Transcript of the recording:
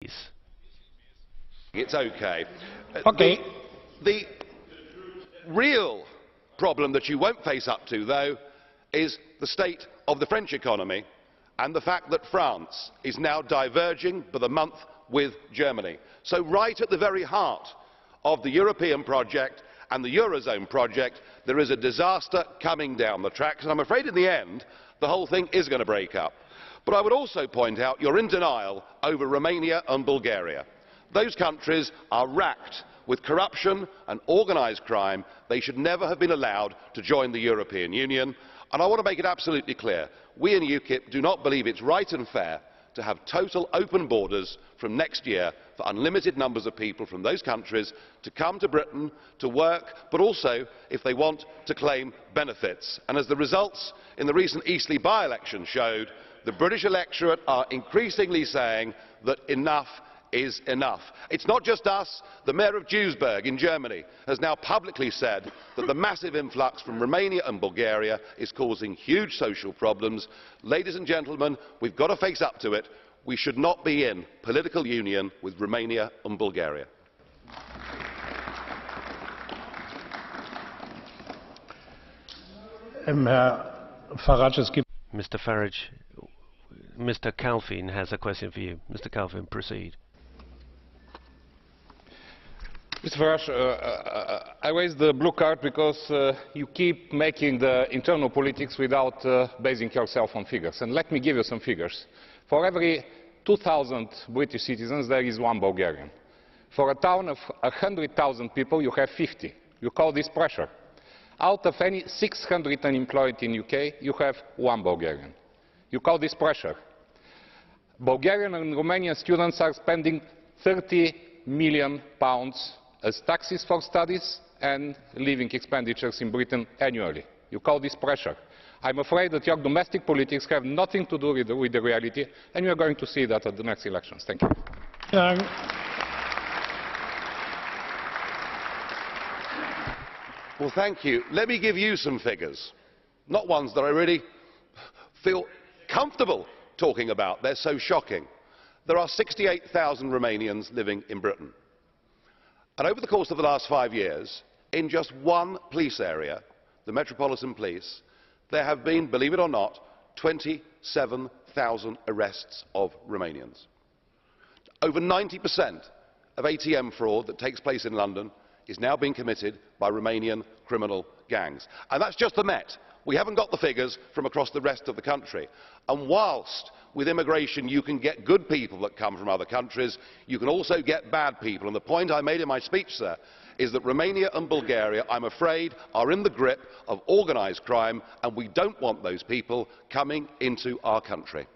It's okay. Okay. The real problem that you won't face up to, though, is the state of the French economy and the fact that France is now diverging by the month with Germany. So right at the very heart of the European project and the Eurozone project, there is a disaster coming down the tracks, and I'm afraid in the end the whole thing is going to break up. But I would also point out you're in denial over Romania and Bulgaria. Those countries are racked with corruption and organised crime. They should never have been allowed to join the European Union. And I want to make it absolutely clear, we in UKIP do not believe it's right and fair to have total open borders from next year for unlimited numbers of people from those countries to come to Britain to work, but also, if they want, to claim benefits. And as the results in the recent Eastleigh by-election showed, the British electorate are increasingly saying that enough is enough. It's not just us. The mayor of Duisburg in Germany has now publicly said that the massive influx from Romania and Bulgaria is causing huge social problems. Ladies and gentlemen, we've got to face up to it. We should not be in political union with Romania and Bulgaria. Mr Farage, Mr Kalfin has a question for you. Mr Kalfin, proceed. Mr Farage, I raised the blue card because you keep making the internal politics without basing yourself on figures. And let me give you some figures. For every 2,000 British citizens, there is one Bulgarian. For a town of 100,000 people, you have 50. You call this pressure. Out of any 600 unemployed in the UK, you have one Bulgarian. You call this pressure. Bulgarian and Romanian students are spending £30 million as taxes for studies and living expenditures in Britain annually. You call this pressure. I'm afraid that your domestic politics have nothing to do with the reality, and you are going to see that at the next elections. Thank you. Well, thank you. Let me give you some figures, not ones that I really feel comfortable talking about. They're so shocking. There are 68,000 Romanians living in Britain. And over the course of the last 5 years, in just one police area, the Metropolitan Police, there have been, believe it or not, 27,000 arrests of Romanians. Over 90% of ATM fraud that takes place in London is now being committed by Romanian criminal gangs. And that's just the Met. We haven't got the figures from across the rest of the country. And whilst with immigration you can get good people that come from other countries, you can also get bad people. And the point I made in my speech, sir, is that Romania and Bulgaria, I'm afraid, are in the grip of organised crime, and we don't want those people coming into our country.